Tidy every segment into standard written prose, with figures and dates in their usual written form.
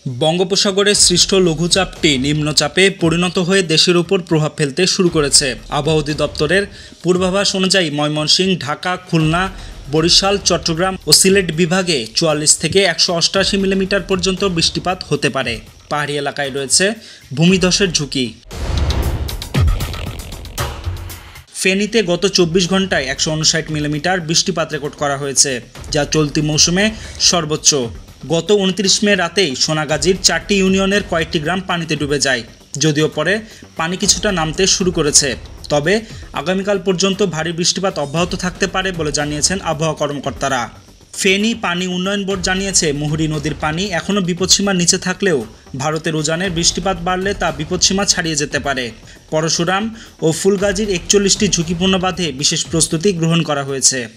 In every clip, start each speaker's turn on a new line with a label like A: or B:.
A: বঙ্গোপসাগরে সৃষ্ট লঘুচাপটি নিম্নচাপে পরিণত হয়ে দেশের উপর প্রভাব ফেলতে শুরু করেছে। আবহাওয়া অধিদপ্তরের পূর্বাভাস অনুযায়ী ময়মনসিংহ, ঢাকা, খুলনা, বরিশাল, চট্টগ্রাম ও সিলেট বিভাগে ৪৪ থেকে ১৮৮ মিলিমিটার পর্যন্ত বৃষ্টিপাত হতে পারে। পাহাড়ি এলাকায় রয়েছে ভূমিধসের ঝুঁকি। ফেনীতে গত ২৪ ঘন্টায় ১৫৯ মিলিমিটার বৃষ্টিপাত রেকর্ড করা হয়েছে, যা চলতি মৌসুমে সর্বোচ্চ। গত ২৯ মে রাতেই সোনাগাজীর ৪টি ইউনিয়নের কয়েকটি গ্রাম পানিতে ডুবে যায়। যদিও পরে পানি কিছুটা নামতে শুরু করেছে, তবে আগামীকাল পর্যন্ত ভারী বৃষ্টিপাত অব্যাহত থাকতে পারে বলে জানিয়েছেন আবহাওয়া কর্মকর্তারা। ফেনী পানি উন্নয়ন বোর্ড জানিয়েছে, মুহুরী নদীর পানি এখনও বিপদসীমার নিচে থাকলেও ভারতের উজানের বৃষ্টিপাত বাড়লে তা বিপদসীমা ছাড়িয়ে যেতে পারে। পরশুরাম ও ফুলগাজীর ৪১টি ঝুঁকিপূর্ণ বাঁধে বিশেষ প্রস্তুতি গ্রহণ করা হয়েছে।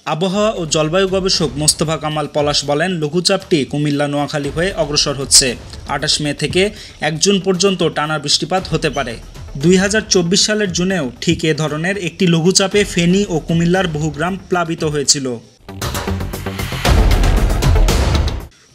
A: আবহাওয়া ও জলবায়ু গবেষক মোস্তফা কামাল পলাশ বলেন, লঘুচাপটি কুমিল্লা, নোয়াখালী হয়ে অগ্রসর হচ্ছে। ২৮ মে থেকে ১ জুন পর্যন্ত টানা বৃষ্টিপাত হতে পারে। ২০২৪ সালের জুনেও ঠিক এ ধরনের একটি লঘুচাপে ফেনী ও কুমিল্লার বহু গ্রাম প্লাবিত হয়েছিল।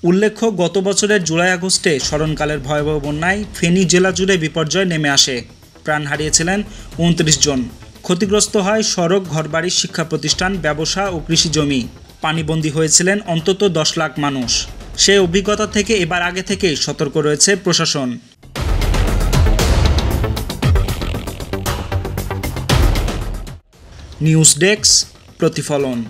A: উল্লেখ্য, গত বছরের জুলাই-আগস্টে স্মরণকালের ভয়াবহ বন্যায় ফেনী জেলা জুড়ে বিপর্যয় নেমে আসে। প্রাণ হারিয়েছিলেন ২৯ জন। ক্ষতিগ্রস্ত হয় সড়ক, ঘরবাড়ি, শিক্ষা প্রতিষ্ঠান, ব্যবসা ও কৃষি জমি। পানিবন্দী হয়েছিলেন অন্তত ১০ লাখ মানুষ। সেই অভিজ্ঞতা থেকে এবার আগে থেকেই সতর্ক রয়েছে প্রশাসন। নিউজ ডেস্ক, প্রতিফলন।